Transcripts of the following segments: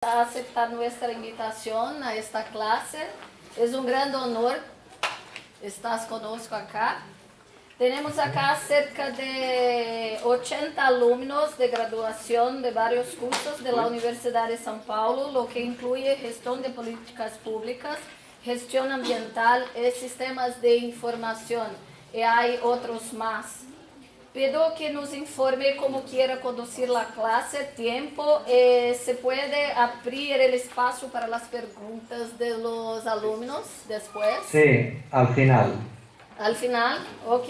A aceptar nuestra invitación a esta clase. Es un gran honor estar conosco acá. Tenemos acá cerca de 80 alumnos de graduación de varios cursos de la Universidad de São Paulo, lo que incluye gestión de políticas públicas, gestión ambiental y sistemas de información. Y hay otros más. Pido que nos informe cómo quiera conducir la clase, tiempo, se puede abrir el espacio para las preguntas de los alumnos después. Sí, al final. Al final, ok.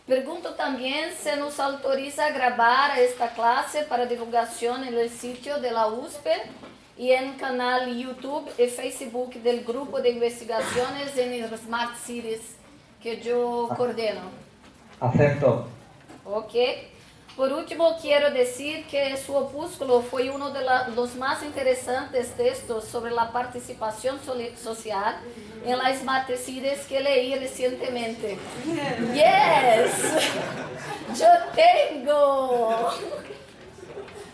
Pregunto también si nos autoriza a grabar esta clase para divulgación en el sitio de la USP y en canal YouTube y Facebook del grupo de investigaciones en Smart Cities que yo coordeno. Acepto. Ok. Por último, quiero decir que su opúsculo fue uno de los más interesantes textos sobre la participación social en las Smart Cities que leí recientemente. Yes! Yo tengo!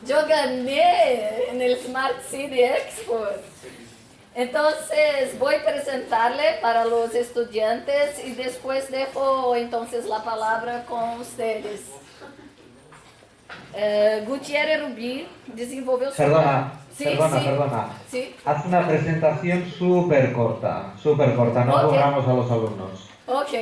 Yo gané en el Smart City Expo. Entonces voy a presentarle para los estudiantes y después dejo entonces la palabra con ustedes. Gutiérrez Rubí desenvolvió su... Perdona, Sí, perdona, sí. perdona. Sí. Haz una presentación súper corta, no Ok. cobramos a los alumnos. Ok.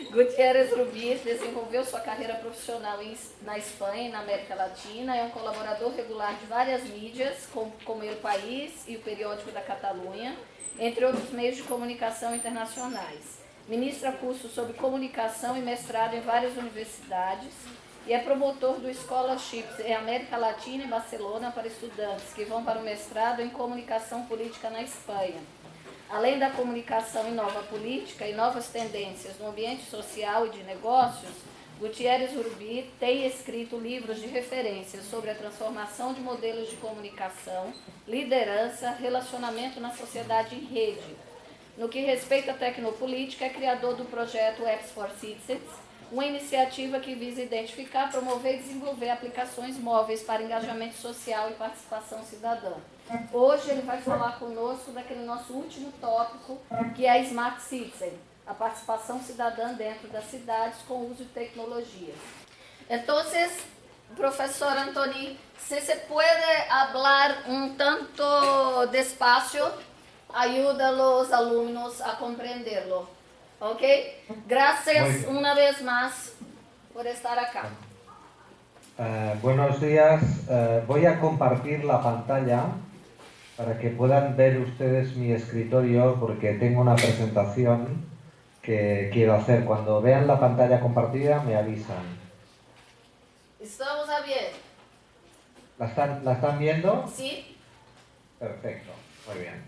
Gutiérrez Rubí desenvolveu sua carreira profissional na Espanha e na América Latina. É um colaborador regular de várias mídias, como El País e o Periódico da Catalunha, entre outros meios de comunicação internacionais. Ministra cursos sobre comunicação e mestrado em várias universidades e é promotor do Scholarships em América Latina e Barcelona para estudantes que vão para o mestrado em comunicação política na Espanha. Além da comunicação em nova política e novas tendências no ambiente social e de negócios, Gutiérrez Rubí tem escrito livros de referência sobre a transformação de modelos de comunicação, liderança, relacionamento na sociedade em rede. No que respeita à tecnopolítica, é criador do projeto Apps for Citizens, uma iniciativa que visa identificar, promover e desenvolver aplicações móveis para engajamento social e participação cidadã. Hoje ele vai falar conosco daquele nosso último tópico, que é a Smart Citizen, a participação cidadã dentro das cidades com o uso de tecnologia. Então, professor Antoni, se você pode falar um tanto despacio, ajuda os alunos a compreenderlo. ¿Ok? Gracias una vez más por estar acá. Buenos días. Voy a compartir la pantalla para que puedan ver ustedes mi escritorio porque tengo una presentación que quiero hacer. Cuando vean la pantalla compartida me avisan. ¿Estamos a bien? ¿La están viendo? Sí. Perfecto, muy bien.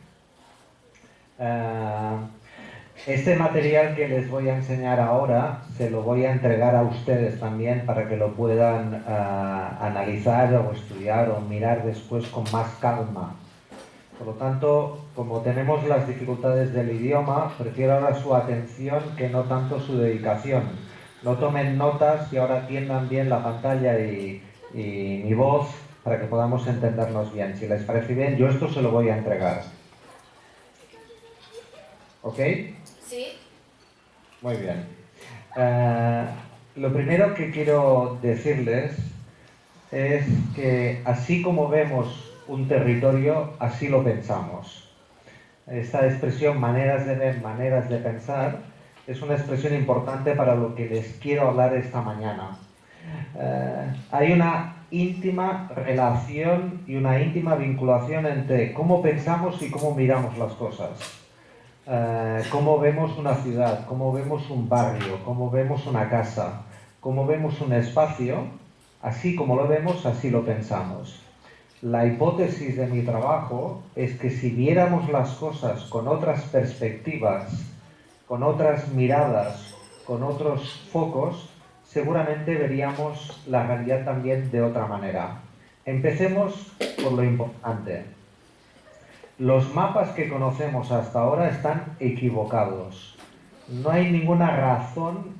Este material que les voy a enseñar ahora se lo voy a entregar a ustedes también para que lo puedan analizar o estudiar o mirar después con más calma. Por lo tanto, como tenemos las dificultades del idioma, prefiero ahora su atención que no tanto su dedicación. No tomen notas y ahora atiendan bien la pantalla y mi voz para que podamos entendernos bien. Si les parece bien, yo esto se lo voy a entregar. ¿Ok? Sí. Muy bien. Lo primero que quiero decirles es que así como vemos un territorio, así lo pensamos. Esta expresión, maneras de ver, maneras de pensar, es una expresión importante para lo que les quiero hablar esta mañana. Hay una íntima relación y una íntima vinculación entre cómo pensamos y cómo miramos las cosas. Cómo vemos una ciudad, cómo vemos un barrio, cómo vemos una casa, cómo vemos un espacio, así como lo vemos, así lo pensamos. La hipótesis de mi trabajo es que si viéramos las cosas con otras perspectivas, con otras miradas, con otros focos, seguramente veríamos la realidad también de otra manera. Empecemos por lo importante. Los mapas que conocemos hasta ahora están equivocados. No hay ninguna razón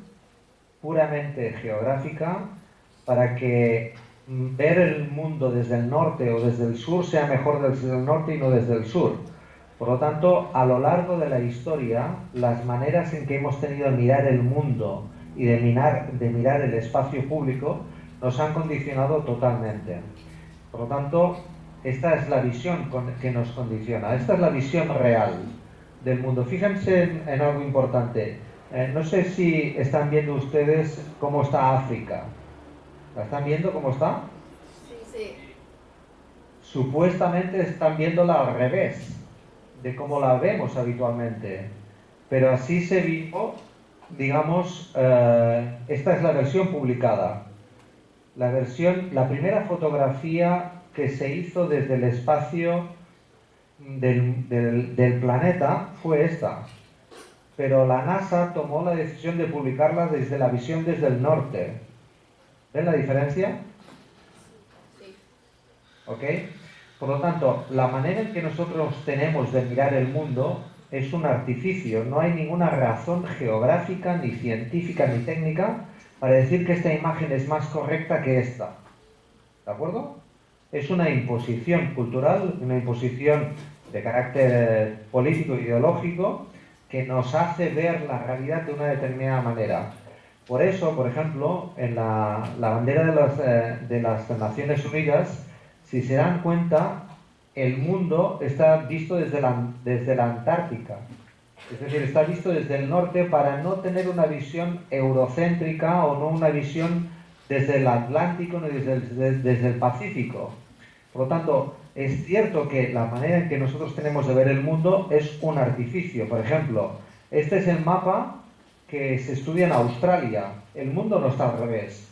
puramente geográfica para que ver el mundo desde el norte o desde el sur sea mejor desde el norte y no desde el sur. Por lo tanto, a lo largo de la historia, las maneras en que hemos tenido de mirar el mundo y de mirar el espacio público nos han condicionado totalmente. Por lo tanto, esta es la visión que nos condiciona, esta es la visión real del mundo. Fíjense en algo importante. No sé si están viendo ustedes cómo está África. ¿La están viendo cómo está? Sí. Supuestamente están viéndola al revés de cómo la vemos habitualmente. Pero así se vio, digamos, esta es la versión publicada. La primera fotografía que se hizo desde el espacio del planeta fue esta. Pero la NASA tomó la decisión de publicarla desde la visión desde el norte. ¿Ven la diferencia? Sí. ¿Ok? Por lo tanto, la manera en que nosotros tenemos de mirar el mundo es un artificio. No hay ninguna razón geográfica, ni científica, ni técnica para decir que esta imagen es más correcta que esta. ¿De acuerdo? Es una imposición cultural, una imposición de carácter político e ideológico que nos hace ver la realidad de una determinada manera. Por eso, por ejemplo, en la bandera de las Naciones Unidas, si se dan cuenta, el mundo está visto desde la Antártica. Es decir, está visto desde el norte para no tener una visión eurocéntrica o no una visión desde el Atlántico ni desde el Pacífico. Por lo tanto, es cierto que la manera en que nosotros tenemos de ver el mundo es un artificio. Por ejemplo, este es el mapa que se estudia en Australia. El mundo no está al revés,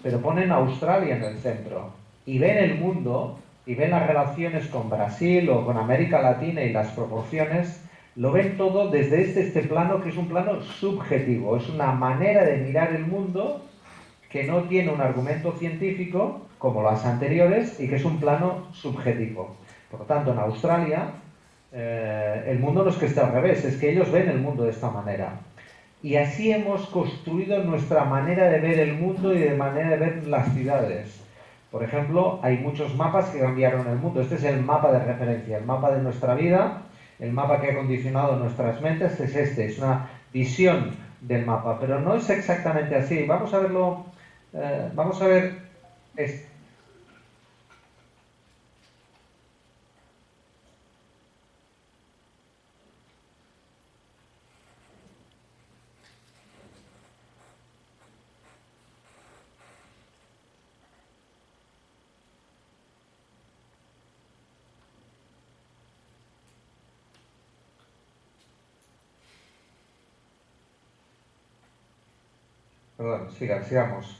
pero ponen Australia en el centro. Y ven el mundo y ven las relaciones con Brasil o con América Latina y las proporciones, lo ven todo desde este plano que es un plano subjetivo. Es una manera de mirar el mundo que no tiene un argumento científico como las anteriores y que es un plano subjetivo. Por lo tanto, en Australia el mundo no es que esté al revés, es que ellos ven el mundo de esta manera. Y así hemos construido nuestra manera de ver el mundo y de manera de ver las ciudades. Por ejemplo, hay muchos mapas que cambiaron el mundo. Este es el mapa de referencia, el mapa de nuestra vida, el mapa que ha condicionado nuestras mentes es este, es una visión del mapa, pero no es exactamente así. Vamos a verlo, vamos a ver esto. Perdón, sigamos.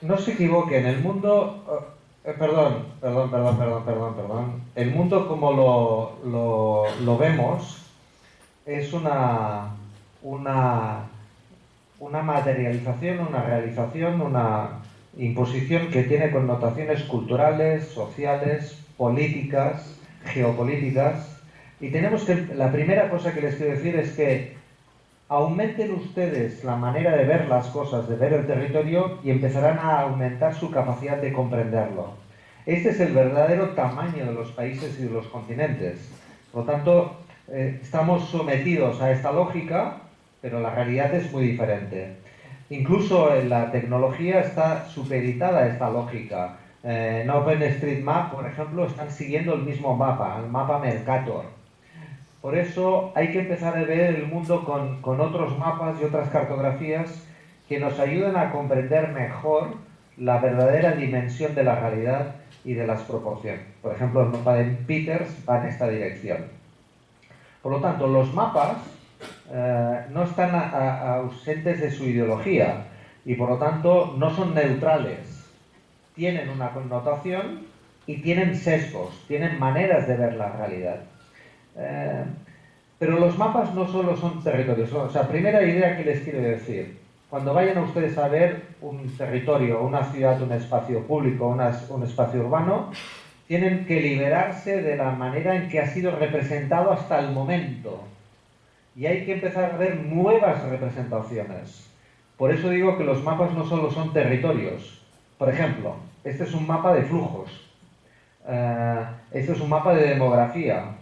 no se equivoquen, el mundo, perdón. El mundo como lo vemos es una, una materialización, una realización, una imposición que tiene connotaciones culturales, sociales, políticas, geopolíticas. Y tenemos que, la primera cosa que les quiero decir es que aumenten ustedes la manera de ver las cosas, de ver el territorio y empezarán a aumentar su capacidad de comprenderlo. Este es el verdadero tamaño de los países y de los continentes. Por lo tanto, estamos sometidos a esta lógica, pero la realidad es muy diferente. Incluso en la tecnología está supeditada a esta lógica. En OpenStreetMap, por ejemplo, están siguiendo el mismo mapa, el mapa Mercator. Por eso hay que empezar a ver el mundo con otros mapas y otras cartografías que nos ayuden a comprender mejor la verdadera dimensión de la realidad y de las proporciones. Por ejemplo, el mapa de Peters va en esta dirección. Por lo tanto, los mapas no están ausentes de su ideología y por lo tanto no son neutrales. Tienen una connotación y tienen sesgos, tienen maneras de ver la realidad. Pero los mapas no solo son territorios. O sea, primera idea que les quiero decir. Cuando vayan a ustedes a ver un territorio, una ciudad, un espacio público, un espacio urbano, tienen que liberarse de la manera en que ha sido representado hasta el momento. Y hay que empezar a ver nuevas representaciones. Por eso digo que los mapas no solo son territorios. Por ejemplo, este es un mapa de flujos. Este es un mapa de demografía.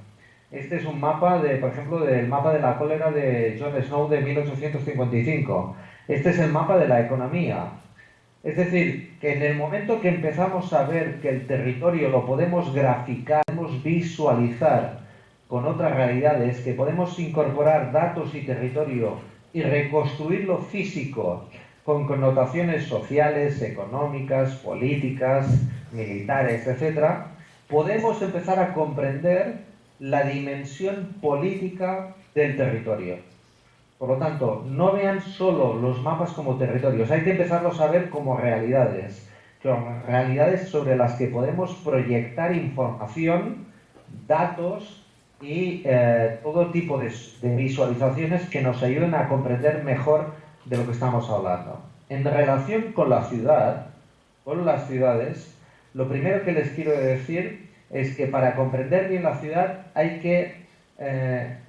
Este es un mapa, por ejemplo, del mapa de la cólera de John Snow de 1855. Este es el mapa de la economía. Es decir, que en el momento que empezamos a ver que el territorio lo podemos graficar, podemos visualizar con otras realidades, que podemos incorporar datos y territorio y reconstruir lo físico con connotaciones sociales, económicas, políticas, militares, etc., podemos empezar a comprender la dimensión política del territorio. Por lo tanto, no vean solo los mapas como territorios, hay que empezarlos a ver como realidades sobre las que podemos proyectar información, datos y todo tipo de visualizaciones que nos ayuden a comprender mejor de lo que estamos hablando. En relación con la ciudad, con las ciudades, lo primero que les quiero decir es que para comprender bien la ciudad hay que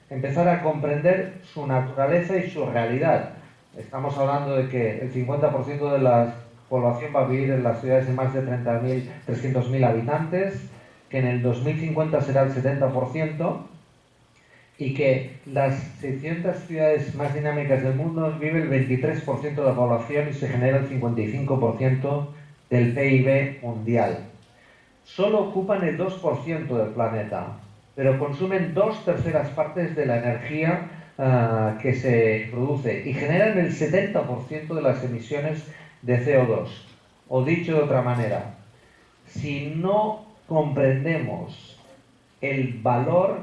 empezar a comprender su naturaleza y su realidad. Estamos hablando de que el 50% de la población va a vivir en las ciudades de más de 300.000 habitantes, que en el 2050 será el 70%, y que las 600 ciudades más dinámicas del mundo vive el 23% de la población y se genera el 55% del PIB mundial. Solo ocupan el 2% del planeta, pero consumen 2/3 partes de la energía que se produce y generan el 70% de las emisiones de CO2. O dicho de otra manera, si no comprendemos el valor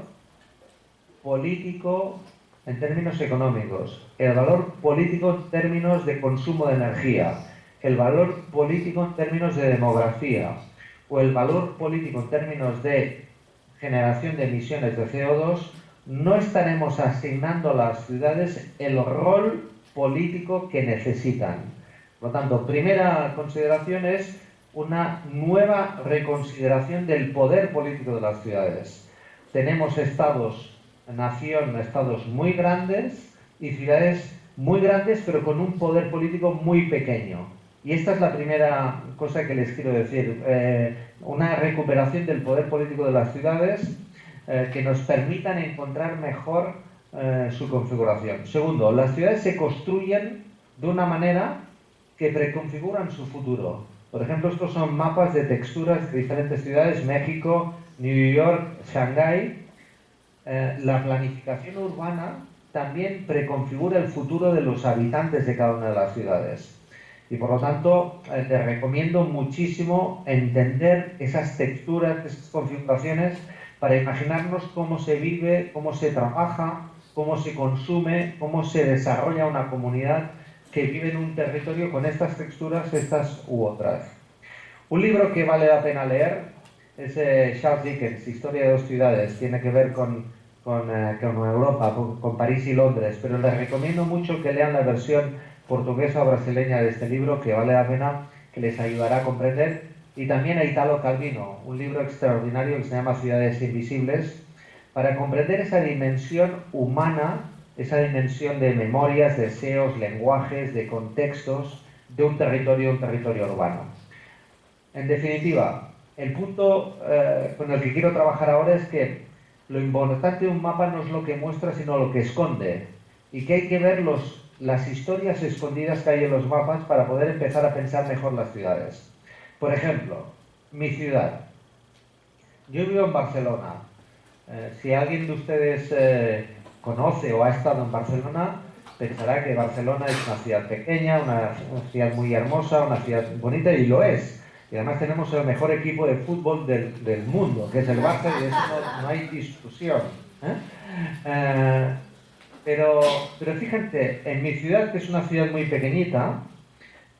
político en términos económicos, el valor político en términos de consumo de energía, el valor político en términos de demografía, o el valor político en términos de generación de emisiones de CO2, no estaremos asignando a las ciudades el rol político que necesitan. Por lo tanto, primera consideración es una nueva reconsideración del poder político de las ciudades. Tenemos estados-nación, estados muy grandes y ciudades muy grandes, pero con un poder político muy pequeño. Y esta es la primera cosa que les quiero decir, una recuperación del poder político de las ciudades que nos permitan encontrar mejor su configuración. Segundo, las ciudades se construyen de una manera que preconfiguran su futuro. Por ejemplo, estos son mapas de texturas de diferentes ciudades, México, New York, Shanghái. La planificación urbana también preconfigura el futuro de los habitantes de cada una de las ciudades. Y por lo tanto, les recomiendo muchísimo entender esas texturas, esas configuraciones, para imaginarnos cómo se vive, cómo se trabaja, cómo se consume, cómo se desarrolla una comunidad que viven un territorio con estas texturas, estas u otras. Un libro que vale la pena leer es Charles Dickens, Historia de dos ciudades. Tiene que ver con Europa, con París y Londres, pero les recomiendo mucho que lean la versión portuguesa o brasileña de este libro, que vale la pena, que les ayudará a comprender. Y también a Italo Calvino, un libro extraordinario que se llama Ciudades Invisibles, para comprender esa dimensión humana, esa dimensión de memorias, deseos, lenguajes, de contextos de un territorio urbano. En definitiva, el punto con el que quiero trabajar ahora es que lo importante de un mapa no es lo que muestra, sino lo que esconde. Y que hay que ver las historias escondidas que hay en los mapas para poder empezar a pensar mejor las ciudades. Por ejemplo, mi ciudad. Yo vivo en Barcelona. Si alguien de ustedes conoce o ha estado en Barcelona, pensará que Barcelona es una ciudad pequeña, una ciudad muy hermosa, una ciudad bonita, y lo es. Y además tenemos el mejor equipo de fútbol del mundo, que es el Barça, y de eso no hay discusión. Pero fíjense, en mi ciudad, que es una ciudad muy pequeñita,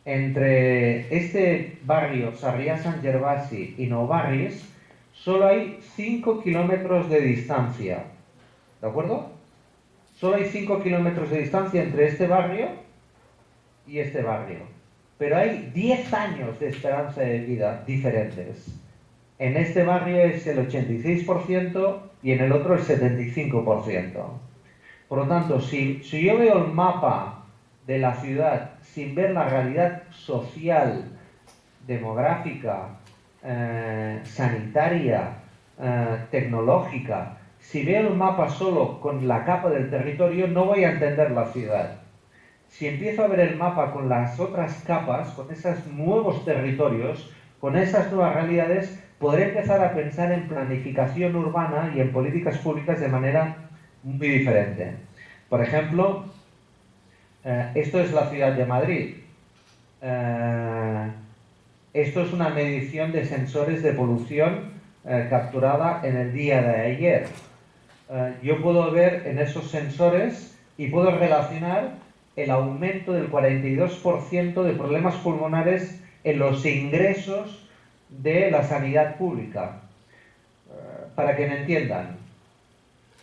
entre este barrio, Sarrià-Sant Gervasi y Nou Barris, solo hay 5 kilómetros de distancia. ¿De acuerdo? Solo hay 5 kilómetros de distancia entre este barrio y este barrio. Pero hay 10 años de esperanza de vida diferentes. En este barrio es el 86% y en el otro el 75%. Por lo tanto, si yo veo el mapa de la ciudad sin ver la realidad social, demográfica, sanitaria, tecnológica, si veo el mapa solo con la capa del territorio, no voy a entender la ciudad. Si empiezo a ver el mapa con las otras capas, con esos nuevos territorios, con esas nuevas realidades, podré empezar a pensar en planificación urbana y en políticas públicas de manera muy diferente. Por ejemplo, esto es la ciudad de Madrid. Esto es una medición de sensores de polución capturada en el día de ayer. Yo puedo ver en esos sensores y puedo relacionar el aumento del 42% de problemas pulmonares en los ingresos de la sanidad pública. Para que me entiendan,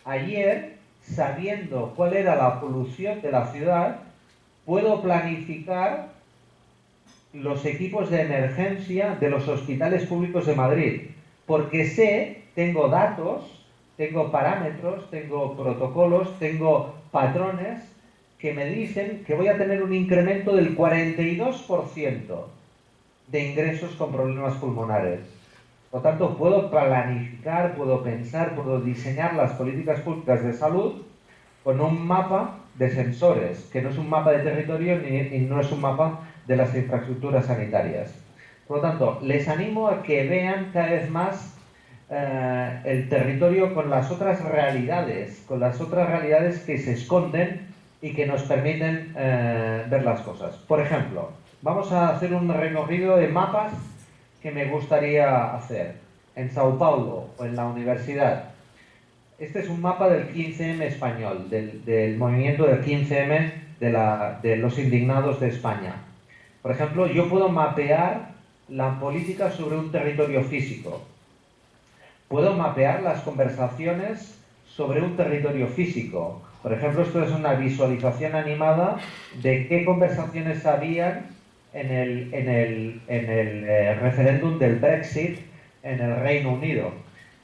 ayer, sabiendo cuál era la polución de la ciudad, puedo planificar los equipos de emergencia de los hospitales públicos de Madrid, porque sé, tengo datos, tengo parámetros, tengo protocolos, tengo patrones que me dicen que voy a tener un incremento del 42% de ingresos con problemas pulmonares. Por lo tanto, puedo planificar, puedo pensar, puedo diseñar las políticas públicas de salud con un mapa de sensores, que no es un mapa de territorio y no es un mapa de las infraestructuras sanitarias. Por lo tanto, les animo a que vean cada vez más el territorio con las otras realidades que se esconden y que nos permiten ver las cosas. Por ejemplo, vamos a hacer un recorrido de mapas que me gustaría hacer en Sao Paulo o en la universidad. Este es un mapa del 15M español, del movimiento del 15M de los indignados de España. Por ejemplo, yo puedo mapear la política sobre un territorio físico. Puedo mapear las conversaciones sobre un territorio físico. Por ejemplo, esto es una visualización animada de qué conversaciones habían en el referéndum del Brexit en el Reino Unido.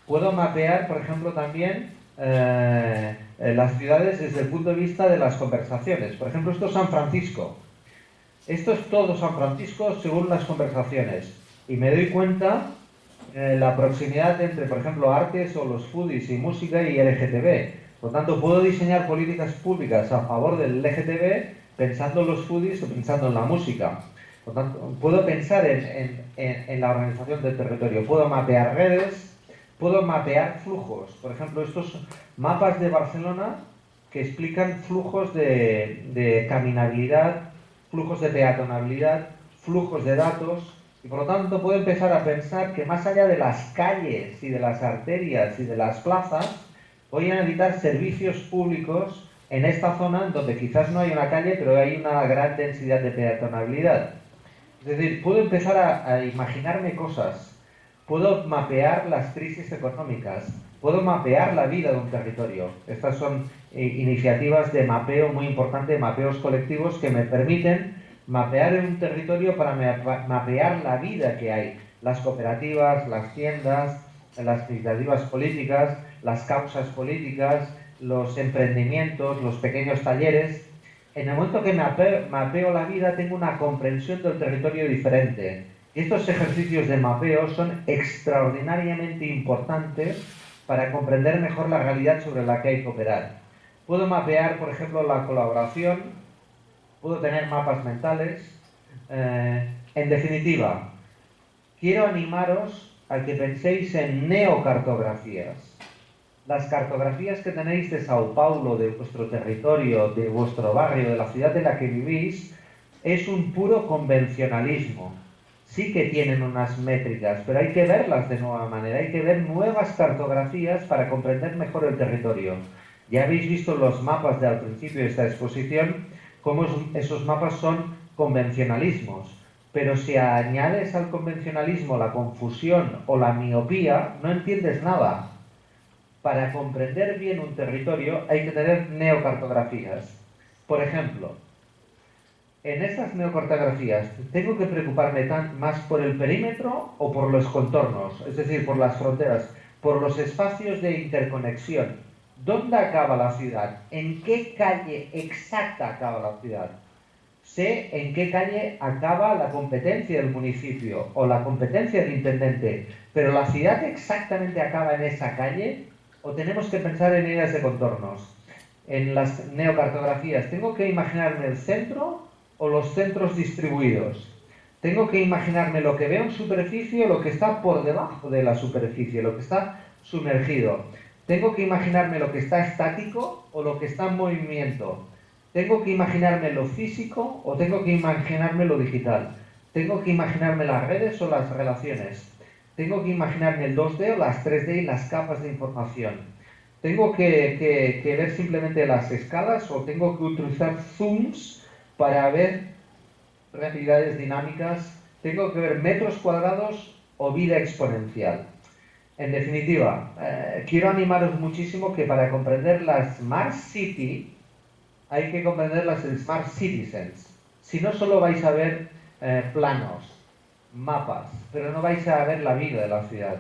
Puedo mapear, por ejemplo, también las ciudades desde el punto de vista de las conversaciones. Por ejemplo, esto es San Francisco. Esto es todo San Francisco según las conversaciones. Y me doy cuenta la proximidad entre, por ejemplo, artes o los foodies y música y LGTB. Por lo tanto, puedo diseñar políticas públicas a favor del LGTB pensando en los foodies o pensando en la música. Por lo tanto, puedo pensar en la organización del territorio. Puedo mapear redes, puedo mapear flujos. Por ejemplo, estos mapas de Barcelona que explican flujos de caminabilidad, flujos de peatonabilidad, flujos de datos, y por lo tanto puedo empezar a pensar que más allá de las calles y de las arterias y de las plazas, voy a necesitar servicios públicos en esta zona donde quizás no hay una calle, pero hay una gran densidad de peatonalidad. Es decir, puedo empezar a imaginarme cosas, puedo mapear las crisis económicas, puedo mapear la vida de un territorio. Estas son iniciativas de mapeo muy importantes, mapeos colectivos que me permiten mapear en un territorio para mapear la vida que hay, las cooperativas, las tiendas, las iniciativas políticas, las causas políticas, los emprendimientos, los pequeños talleres. En el momento que mapeo la vida, tengo una comprensión del territorio diferente. Y estos ejercicios de mapeo son extraordinariamente importantes para comprender mejor la realidad sobre la que hay que operar. Puedo mapear, por ejemplo, la colaboración, puedo tener mapas mentales. En definitiva, quiero animaros a que penséis en neocartografías. Las cartografías que tenéis de Sao Paulo, de vuestro territorio, de vuestro barrio, de la ciudad en la que vivís, es un puro convencionalismo. Sí que tienen unas métricas, pero hay que verlas de nueva manera, hay que ver nuevas cartografías para comprender mejor el territorio. Ya habéis visto los mapas al principio de esta exposición, cómo esos mapas son convencionalismos. Pero si añades al convencionalismo la confusión o la miopía, no entiendes nada. Para comprender bien un territorio hay que tener neocartografías. Por ejemplo, en estas neocartografías, ¿tengo que preocuparme más por el perímetro o por los contornos? Es decir, por las fronteras, por los espacios de interconexión. ¿Dónde acaba la ciudad? ¿En qué calle exacta acaba la ciudad? Sé en qué calle acaba la competencia del municipio o la competencia del intendente, pero ¿la ciudad exactamente acaba en esa calle o tenemos que pensar en ideas de contornos? En las neocartografías, ¿tengo que imaginarme el centro o los centros distribuidos? Tengo que imaginarme lo que veo en superficie o lo que está por debajo de la superficie, lo que está sumergido. Tengo que imaginarme lo que está estático o lo que está en movimiento. ¿Tengo que imaginarme lo físico o tengo que imaginarme lo digital? ¿Tengo que imaginarme las redes o las relaciones? ¿Tengo que imaginarme el 2D o las 3D y las capas de información? ¿Tengo que ver simplemente las escalas o tengo que utilizar zooms para ver realidades dinámicas? ¿Tengo que ver metros cuadrados o vida exponencial? En definitiva, quiero animaros muchísimo que para comprender la Smart City hay que comprender las Smart Citizens. Si no, solo vais a ver planos, mapas, pero no vais a ver la vida de la ciudad.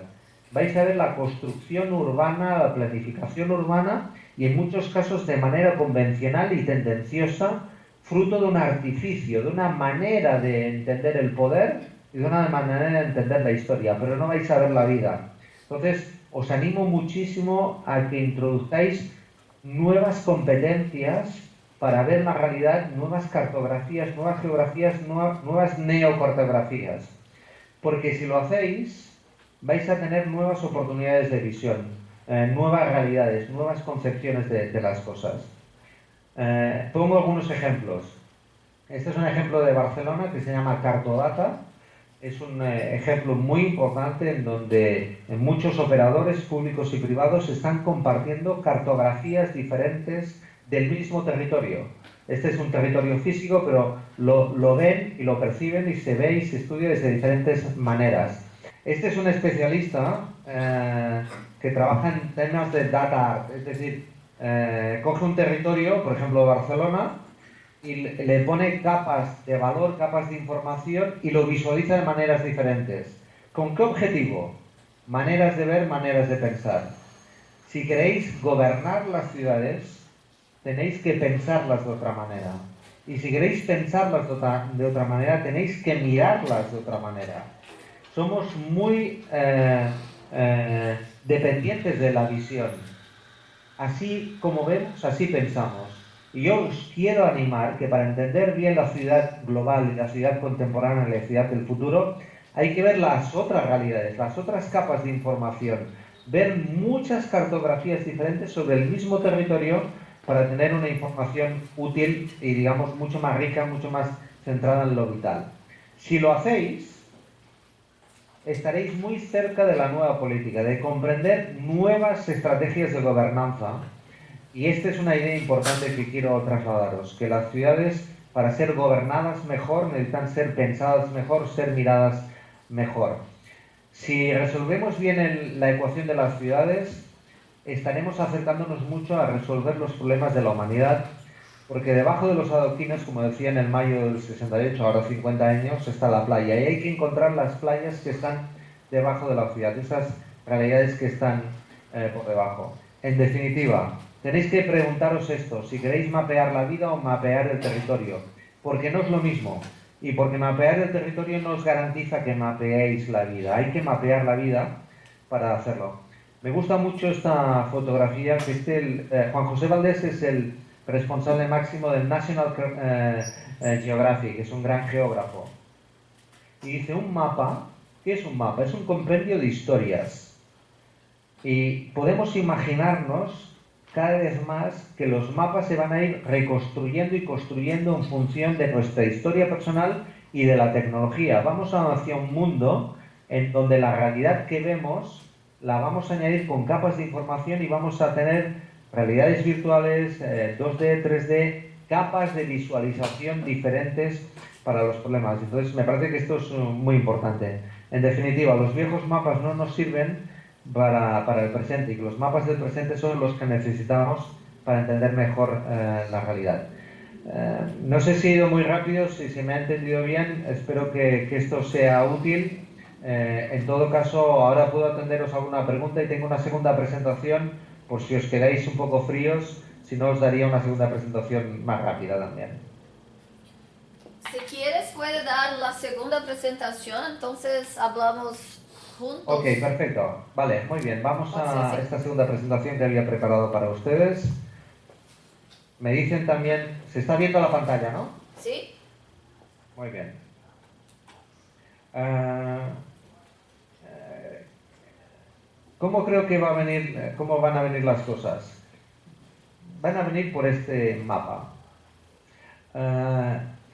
Vais a ver la construcción urbana, la planificación urbana y en muchos casos de manera convencional y tendenciosa, fruto de un artificio, de una manera de entender el poder y de una manera de entender la historia, pero no vais a ver la vida. Entonces, os animo muchísimo a que introduzcáis nuevas competencias para ver la realidad, nuevas cartografías, nuevas geografías, nuevas neocartografías. Porque si lo hacéis, vais a tener nuevas oportunidades de visión, nuevas realidades, nuevas concepciones de las cosas. Pongo algunos ejemplos. Este es un ejemplo de Barcelona que se llama Cartodata. Es un ejemplo muy importante en donde muchos operadores públicos y privados están compartiendo cartografías diferentes del mismo territorio. Este es un territorio físico, pero lo ven y lo perciben y se ve y se estudia desde diferentes maneras. Este es un especialista que trabaja en temas de data art, es decir, coge un territorio, por ejemplo Barcelona, y le pone capas de valor, capas de información y lo visualiza de maneras diferentes. ¿Con qué objetivo? Maneras de ver, maneras de pensar. Si queréis gobernar las ciudades, tenéis que pensarlas de otra manera. Y si queréis pensarlas de otra manera, tenéis que mirarlas de otra manera. Somos muy dependientes de la visión. Así como vemos, así pensamos. Y yo os quiero animar que para entender bien la ciudad global y la ciudad contemporánea y la ciudad del futuro, hay que ver las otras realidades, las otras capas de información, ver muchas cartografías diferentes sobre el mismo territorio para tener una información útil y, digamos, mucho más rica, mucho más centrada en lo vital. Si lo hacéis, estaréis muy cerca de la nueva política, de comprender nuevas estrategias de gobernanza Y esta es una idea importante que quiero trasladaros, que las ciudades, para ser gobernadas mejor, necesitan ser pensadas mejor, ser miradas mejor. Si resolvemos bien la ecuación de las ciudades, estaremos acercándonos mucho a resolver los problemas de la humanidad, porque debajo de los adoquines, como decía en el mayo del 68, ahora 50 años, está la playa, y hay que encontrar las playas que están debajo de la ciudad, esas realidades que están por debajo. En definitiva, tenéis que preguntaros esto, si queréis mapear la vida o mapear el territorio, porque no es lo mismo, y porque mapear el territorio no os garantiza que mapeéis la vida, hay que mapear la vida para hacerlo. Me gusta mucho esta fotografía, que Juan José Valdés es el responsable máximo del National Geographic, que es un gran geógrafo. Y dice, un mapa, ¿qué es un mapa? Es un compendio de historias. Y podemos imaginarnos cada vez más que los mapas se van a ir reconstruyendo y construyendo en función de nuestra historia personal y de la tecnología. Vamos hacia un mundo en donde la realidad que vemos la vamos a añadir con capas de información y vamos a tener realidades virtuales, 2D, 3D, capas de visualización diferentes para los problemas. Entonces, me parece que esto es muy importante. En definitiva, los viejos mapas no nos sirven para el presente, y que los mapas del presente son los que necesitamos para entender mejor la realidad. No sé si he ido muy rápido, si se me ha entendido bien, espero que esto sea útil. En todo caso, ahora puedo atenderos alguna pregunta y tengo una segunda presentación, por si os quedáis un poco fríos, si no os daría una segunda presentación más rápida también. Si quieres, puede dar la segunda presentación, entonces hablamos juntos. Ok, perfecto. Vale, muy bien. Vamos a esta segunda presentación que había preparado para ustedes. Me dicen también... Se está viendo la pantalla, ¿no? Sí. Muy bien. ¿Cómo creo que cómo van a venir las cosas? Van a venir por este mapa.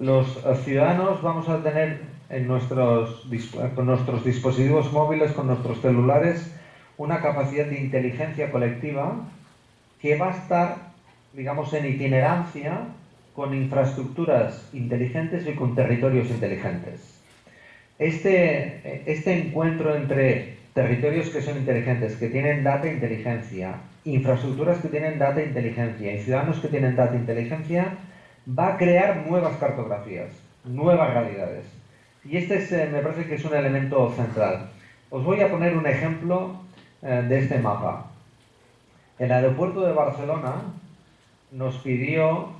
Los ciudadanos vamos a tener con nuestros dispositivos móviles, con nuestros celulares, una capacidad de inteligencia colectiva que va a estar, digamos, en itinerancia con infraestructuras inteligentes y con territorios inteligentes. Este encuentro entre territorios que son inteligentes, que tienen data e inteligencia, infraestructuras que tienen data e inteligencia y ciudadanos que tienen data e inteligencia, va a crear nuevas cartografías, nuevas realidades. Y me parece que es un elemento central. Os voy a poner un ejemplo de este mapa. El aeropuerto de Barcelona nos pidió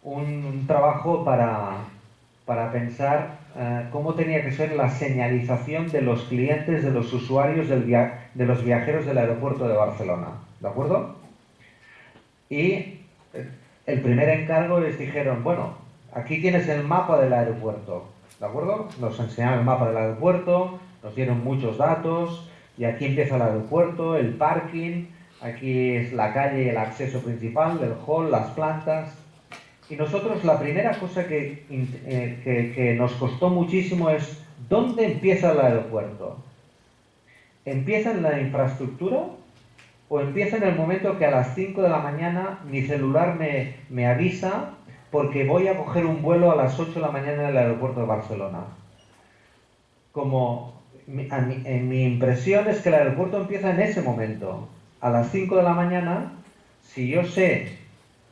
un trabajo para pensar cómo tenía que ser la señalización de los clientes, de los usuarios, de los viajeros del aeropuerto de Barcelona. ¿De acuerdo? Y el primer encargo les dijeron, bueno, aquí tienes el mapa del aeropuerto. ¿De acuerdo? Nos enseñaron el mapa del aeropuerto, nos dieron muchos datos, y aquí empieza el aeropuerto, el parking, aquí es la calle y el acceso principal, el hall, las plantas. Y nosotros la primera cosa que nos costó muchísimo es, ¿dónde empieza el aeropuerto? ¿Empieza en la infraestructura o empieza en el momento que a las 5 de la mañana mi celular me avisa porque voy a coger un vuelo a las 8 de la mañana en el aeropuerto de Barcelona? En mi impresión es que el aeropuerto empieza en ese momento. A las 5 de la mañana, si yo sé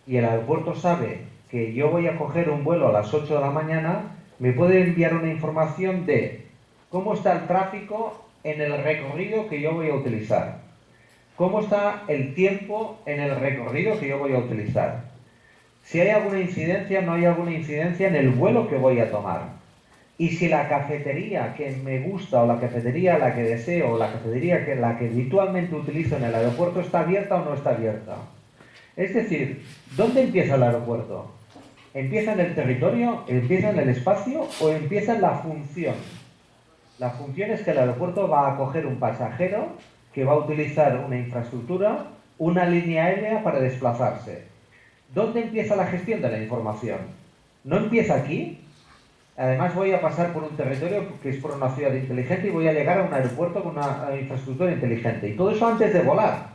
y el aeropuerto sabe que yo voy a coger un vuelo a las 8 de la mañana, me puede enviar una información de cómo está el tráfico en el recorrido que yo voy a utilizar, cómo está el tiempo en el recorrido que yo voy a utilizar, si hay alguna incidencia, no hay alguna incidencia en el vuelo que voy a tomar, y si la cafetería que me gusta o la cafetería la que deseo o la cafetería la que habitualmente utilizo en el aeropuerto está abierta o no está abierta. Es decir, ¿dónde empieza el aeropuerto? ¿Empieza en el territorio, empieza en el espacio o empieza en la función? La función es que el aeropuerto va a acoger un pasajero que va a utilizar una infraestructura, una línea aérea para desplazarse. ¿Dónde empieza la gestión de la información? ¿No empieza aquí? Además voy a pasar por un territorio que es por una ciudad inteligente y voy a llegar a un aeropuerto con una infraestructura inteligente. Y todo eso antes de volar.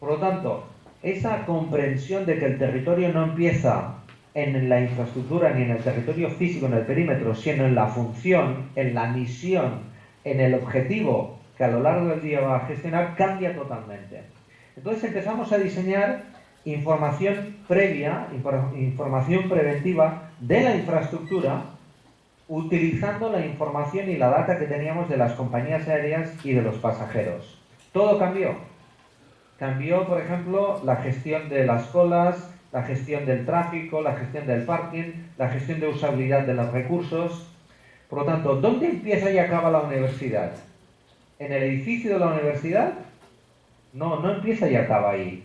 Por lo tanto, esa comprensión de que el territorio no empieza en la infraestructura ni en el territorio físico, en el perímetro, sino en la función, en la misión, en el objetivo que a lo largo del día va a gestionar, cambia totalmente. Entonces empezamos a diseñar información previa, información preventiva de la infraestructura, utilizando la información y la data que teníamos de las compañías aéreas y de los pasajeros. Todo cambió. Cambió, por ejemplo, la gestión de las colas, la gestión del tráfico, la gestión del parking, la gestión de usabilidad de los recursos. Por lo tanto, ¿dónde empieza y acaba la universidad? ¿En el edificio de la universidad? No, no empieza y acaba ahí.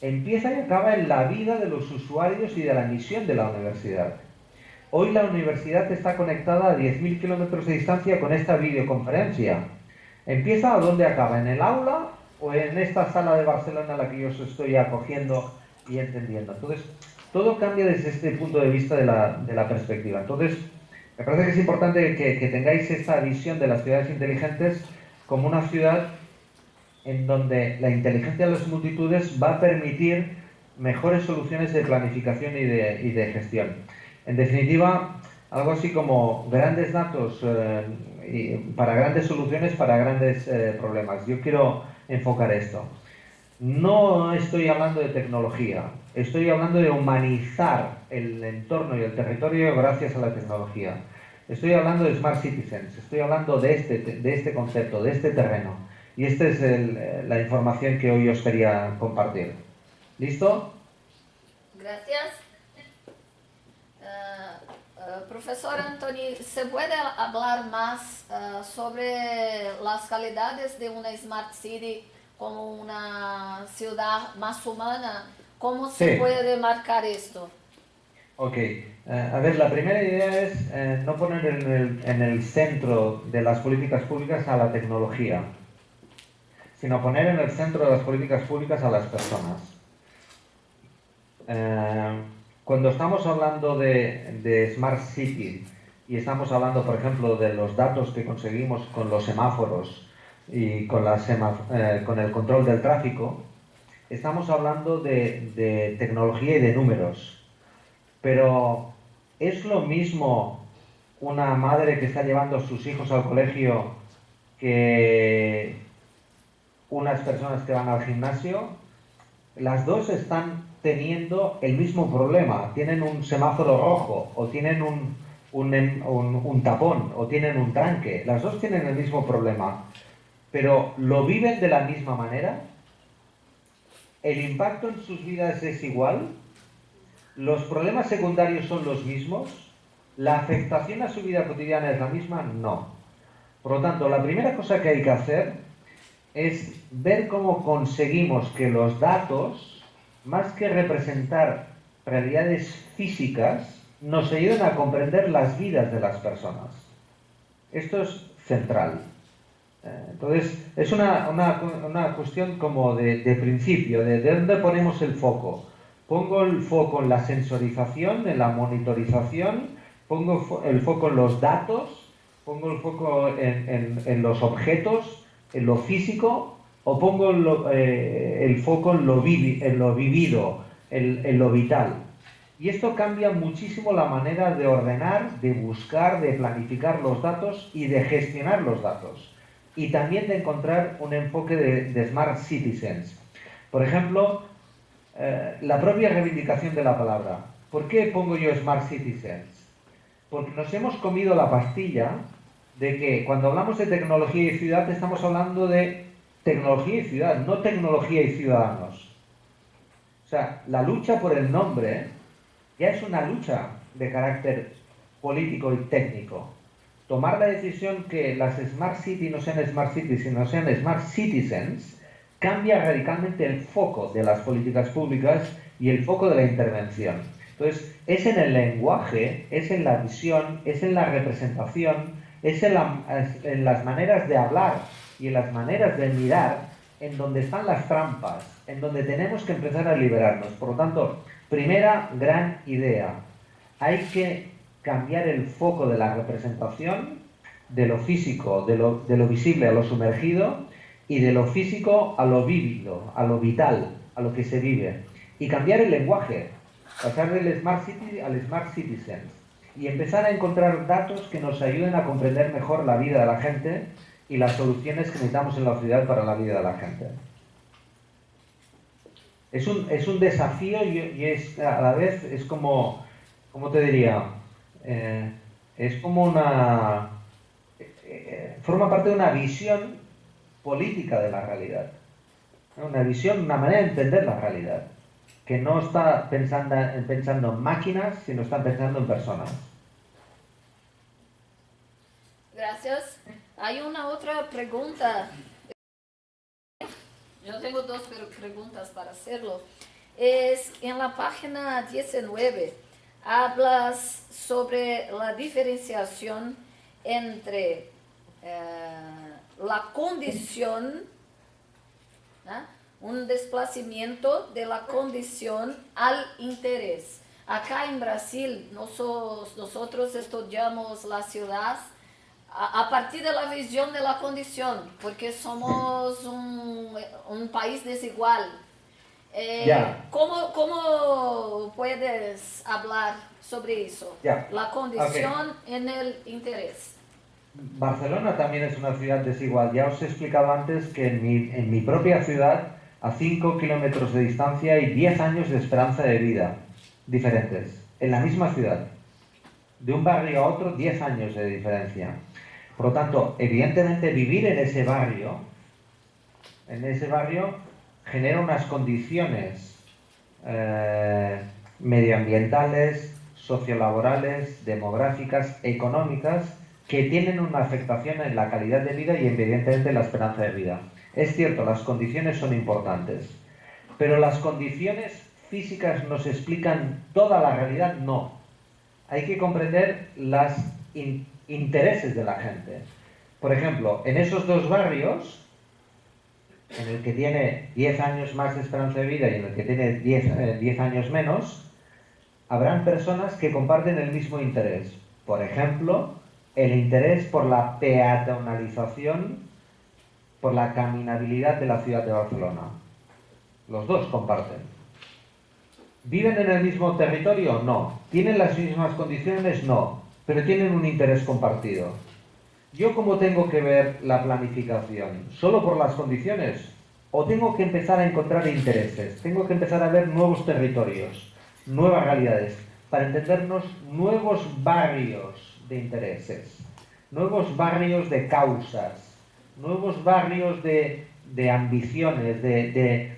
Empieza y acaba en la vida de los usuarios y de la misión de la universidad. Hoy la universidad está conectada a 10.000 kilómetros de distancia con esta videoconferencia. ¿Empieza o dónde acaba? ¿En el aula o en esta sala de Barcelona a la que yo os estoy acogiendo y entendiendo? Entonces, todo cambia desde este punto de vista de la perspectiva. Entonces, me parece que es importante que tengáis esta visión de las ciudades inteligentes como una ciudad en donde la inteligencia de las multitudes va a permitir mejores soluciones de planificación y de gestión. En definitiva, algo así como grandes datos para grandes soluciones, para grandes problemas. Yo quiero enfocar esto. No estoy hablando de tecnología, estoy hablando de humanizar el entorno y el territorio gracias a la tecnología. Estoy hablando de Smart Citizens, estoy hablando de este concepto, de este terreno. Y esta es la información que hoy os quería compartir. ¿Listo? Gracias. Profesor Anthony, ¿se puede hablar más sobre las calidades de una Smart City como una ciudad más humana? ¿Cómo se puede marcar esto? Ok. A ver, la primera idea es no poner en el centro de las políticas públicas a la tecnología, sino poner en el centro de las políticas públicas a las personas. Cuando estamos hablando de Smart City y estamos hablando, por ejemplo, de los datos que conseguimos con los semáforos y con el control del tráfico, estamos hablando de tecnología y de números. Pero ¿es lo mismo una madre que está llevando a sus hijos al colegio que unas personas que van al gimnasio? Las dos están teniendo el mismo problema. Tienen un semáforo rojo o tienen un tapón o tienen un tranque. Las dos tienen el mismo problema. Pero ¿lo viven de la misma manera? ¿El impacto en sus vidas es igual? ¿Los problemas secundarios son los mismos? ¿La afectación a su vida cotidiana es la misma? No. Por lo tanto, la primera cosa que hay que hacer es ver cómo conseguimos que los datos, más que representar realidades físicas, nos ayuden a comprender las vidas de las personas. Esto es central. Entonces, es una cuestión como de principio, de dónde ponemos el foco. Pongo el foco en la sensorización, en la monitorización, pongo el foco en los datos, pongo el foco en los objetos, en lo físico, o pongo el foco en lo vivido, en lo vital. Y esto cambia muchísimo la manera de ordenar, de buscar, de planificar los datos y de gestionar los datos. Y también de encontrar un enfoque de Smart Citizens. Por ejemplo, la propia reivindicación de la palabra. ¿Por qué pongo yo Smart Citizens? Porque nos hemos comido la pastilla de que cuando hablamos de tecnología y ciudad estamos hablando de tecnología y ciudad, no tecnología y ciudadanos. O sea, la lucha por el nombre ya es una lucha de carácter político y técnico. Tomar la decisión que las Smart Cities no sean Smart Cities, sino sean Smart Citizens, cambia radicalmente el foco de las políticas públicas y el foco de la intervención. Entonces, es en el lenguaje, es en la visión, es en la representación, es en las maneras de hablar y en las maneras de mirar en donde están las trampas, en donde tenemos que empezar a liberarnos. Por lo tanto, primera gran idea, hay que cambiar el foco de la representación, de lo físico, de lo visible a lo sumergido, y de lo físico a lo vívido, a lo vital, a lo que se vive. Y cambiar el lenguaje, pasar del Smart City al Smart Citizen y empezar a encontrar datos que nos ayuden a comprender mejor la vida de la gente y las soluciones que necesitamos en la ciudad para la vida de la gente. Es un desafío y es, a la vez es como, ¿cómo te diría? Es como una... forma parte de una visión política de la realidad. Una visión, una manera de entender la realidad. Que no está pensando en máquinas, sino está pensando en personas. Gracias. Hay una otra pregunta. Yo tengo dos preguntas para hacerlo. Es en la página 19, hablas sobre la diferenciación entre la condición, ¿no? Un desplazamiento de la condición al interés. Acá en Brasil, nosotros estudiamos la ciudad a partir de la visión de la condición, porque somos un país desigual. ¿Cómo puedes hablar sobre eso? La condición en el interés. Barcelona también es una ciudad desigual. Ya os he explicado antes que en mi propia ciudad, a 5 kilómetros de distancia, hay 10 años de esperanza de vida diferentes, en la misma ciudad. De un barrio a otro, 10 años de diferencia. Por lo tanto, evidentemente vivir en ese barrio genera unas condiciones medioambientales, sociolaborales, demográficas, económicas, que tienen una afectación en la calidad de vida y evidentemente en la esperanza de vida. Es cierto, las condiciones son importantes, pero las condiciones físicas nos explican toda la realidad, no. Hay que comprender los intereses de la gente. Por ejemplo, en esos dos barrios, en el que tiene 10 años más de esperanza de vida y en el que tiene 10 años menos, habrán personas que comparten el mismo interés. Por ejemplo, el interés por la peatonalización, por la caminabilidad de la ciudad de Barcelona. Los dos comparten. ¿Viven en el mismo territorio? No. ¿Tienen las mismas condiciones? No. Pero tienen un interés compartido. ¿Yo cómo tengo que ver la planificación? ¿Solo por las condiciones? ¿O tengo que empezar a encontrar intereses? Tengo que empezar a ver nuevos territorios, nuevas realidades, para entendernos nuevos barrios de intereses, nuevos barrios de causas, nuevos barrios de ambiciones, de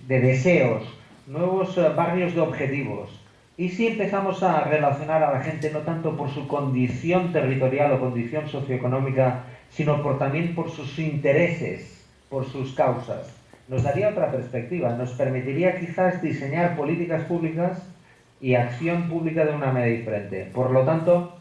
deseos, nuevos barrios de objetivos. Y si empezamos a relacionar a la gente no tanto por su condición territorial o condición socioeconómica, sino también por sus intereses, por sus causas, nos daría otra perspectiva, nos permitiría quizás diseñar políticas públicas y acción pública de una manera diferente. Por lo tanto,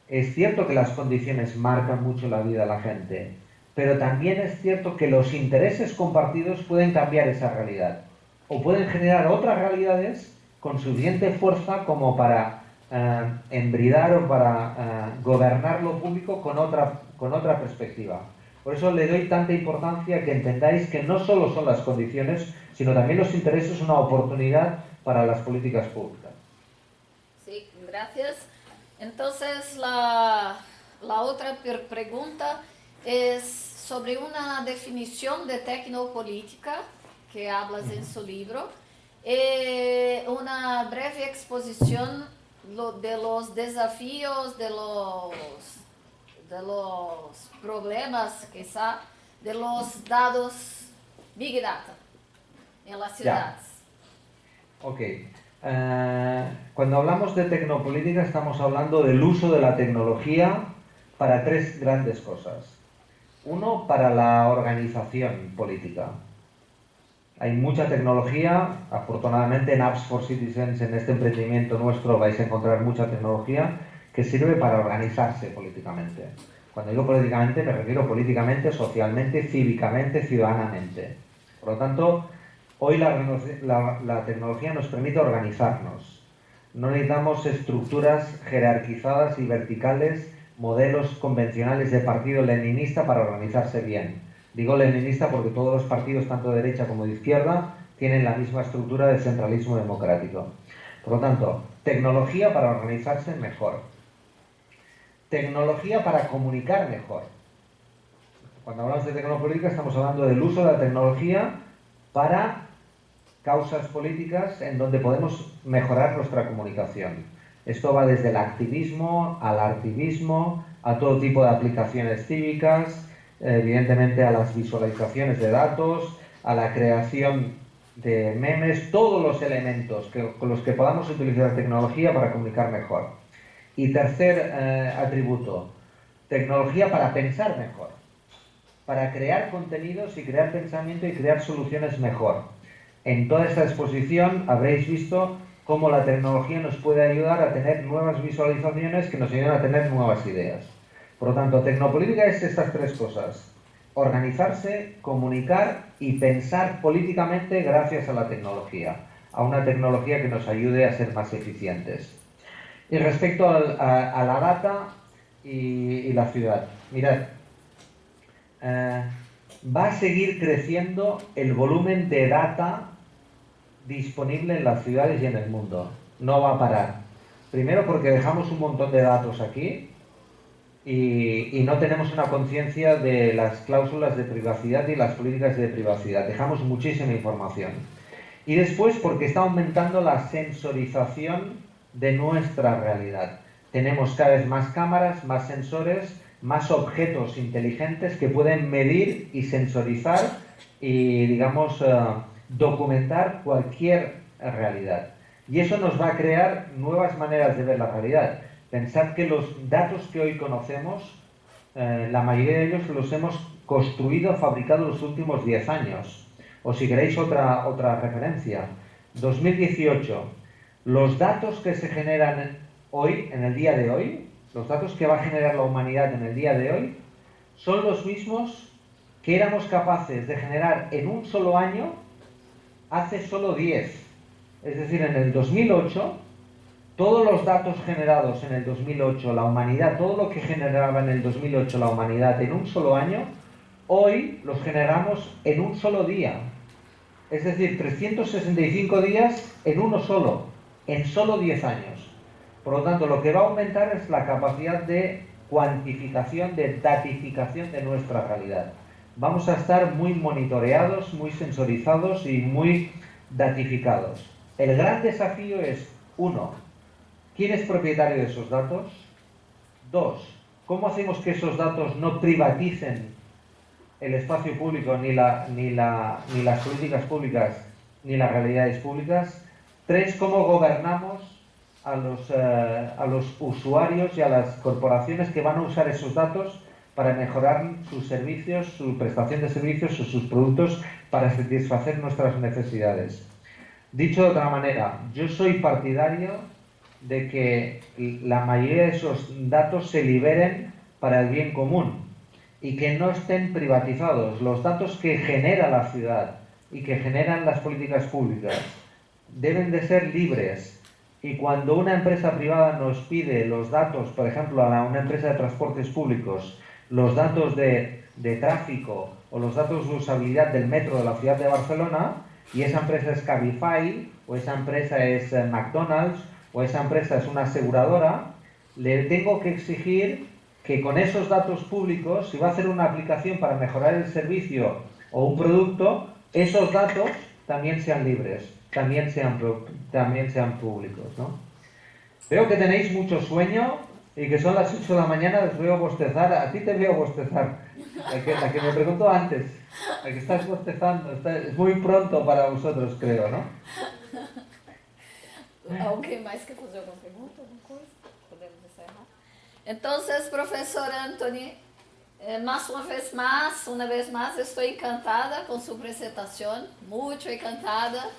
es cierto que las condiciones marcan mucho la vida de la gente, pero también es cierto que los intereses compartidos pueden cambiar esa realidad o pueden generar otras realidades con suficiente fuerza como para embridar o para gobernar lo público con otra perspectiva. Por eso le doy tanta importancia que entendáis que no solo son las condiciones, sino también los intereses, una oportunidad para las políticas públicas. Sí, gracias. Entonces, la otra pregunta es sobre una definición de tecnopolítica que hablas en su libro. Una breve exposición de los desafíos, de los problemas, quizá, de los dados Big Data en las ciudades. Ok. Cuando hablamos de tecnopolítica estamos hablando del uso de la tecnología para tres grandes cosas. Uno, para la organización política. Hay mucha tecnología, afortunadamente en Apps for Citizens, en este emprendimiento nuestro vais a encontrar mucha tecnología que sirve para organizarse políticamente. Cuando digo políticamente me refiero políticamente, socialmente, cívicamente, ciudadanamente. Por lo tanto, hoy la tecnología nos permite organizarnos. No necesitamos estructuras jerarquizadas y verticales modelos convencionales de partido leninista para organizarse bien. Digo leninista porque todos los partidos, tanto de derecha como de izquierda, tienen la misma estructura de centralismo democrático. Por lo tanto, tecnología para organizarse mejor. Tecnología para comunicar mejor. Cuando hablamos de tecnopolítica estamos hablando del uso de la tecnología para causas políticas en donde podemos mejorar nuestra comunicación. Esto va desde el activismo al artivismo, a todo tipo de aplicaciones cívicas, evidentemente a las visualizaciones de datos, a la creación de memes, todos los elementos con los que podamos utilizar la tecnología para comunicar mejor. Y tercer atributo, tecnología para pensar mejor, para crear contenidos y crear pensamiento y crear soluciones mejor. En toda esta exposición habréis visto cómo la tecnología nos puede ayudar a tener nuevas visualizaciones que nos ayudan a tener nuevas ideas. Por lo tanto, tecnopolítica es estas tres cosas: organizarse, comunicar y pensar políticamente gracias a la tecnología, a una tecnología que nos ayude a ser más eficientes. Y respecto a la data y la ciudad, mirad, va a seguir creciendo el volumen de data disponible en las ciudades y en el mundo. No va a parar. Primero porque dejamos un montón de datos aquí y no tenemos una conciencia de las cláusulas de privacidad y las políticas de privacidad. Dejamos muchísima información. Y después porque está aumentando la sensorización de nuestra realidad. Tenemos cada vez más cámaras, más sensores, más objetos inteligentes que pueden medir y sensorizar y, digamos, documentar cualquier realidad. Y eso nos va a crear nuevas maneras de ver la realidad. Pensad que los datos que hoy conocemos, la mayoría de ellos los hemos construido, fabricado los últimos 10 años. O si queréis otra referencia, 2018, los datos que se generan hoy, en el día de hoy, los datos que va a generar la humanidad en el día de hoy, son los mismos que éramos capaces de generar en un solo año hace solo 10. Es decir, en el 2008, todos los datos generados en el 2008, la humanidad, todo lo que generaba en el 2008 la humanidad en un solo año, hoy los generamos en un solo día. Es decir, 365 días en uno solo, en solo 10 años. Por lo tanto, lo que va a aumentar es la capacidad de cuantificación, de datificación de nuestra realidad. Vamos a estar muy monitoreados, muy sensorizados y muy datificados. El gran desafío es, 1, ¿quién es propietario de esos datos? 2, ¿cómo hacemos que esos datos no privaticen el espacio público, ni las políticas públicas, ni las realidades públicas? 3, ¿cómo gobernamos a los usuarios y a las corporaciones que van a usar esos datos para mejorar sus servicios, su prestación de servicios o sus productos para satisfacer nuestras necesidades? Dicho de otra manera, yo soy partidario de que la mayoría de esos datos se liberen para el bien común y que no estén privatizados. Los datos que genera la ciudad y que generan las políticas públicas deben de ser libres. Y cuando una empresa privada nos pide los datos, por ejemplo, a una empresa de transportes públicos, los datos de tráfico o los datos de usabilidad del metro de la ciudad de Barcelona, y esa empresa es Cabify, o esa empresa es McDonald's, o esa empresa es una aseguradora, le tengo que exigir que con esos datos públicos, si va a hacer una aplicación para mejorar el servicio o un producto, esos datos también sean libres, también sean públicos, ¿no? Veo que tenéis mucho sueño y que son las 8 de la mañana, les veo bostezar. A ti te veo bostezar, la que me preguntó antes, la que estás bostezando. Es muy pronto para vosotros, creo, ¿no? ¿Alguien más que fazer alguma pergunta, alguma coisa? Podemos encerrar? Entonces, professor Anthony, una vez más, estou encantada com sua apresentação, muito encantada.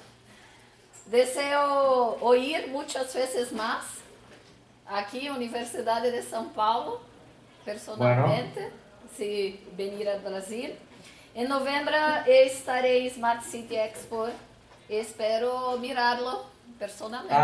Deseo oír muchas veces más aquí en Universidade de São Paulo, personalmente, si venir a Brasil. En novembro estaré en Smart City Expo, espero mirarlo personalmente.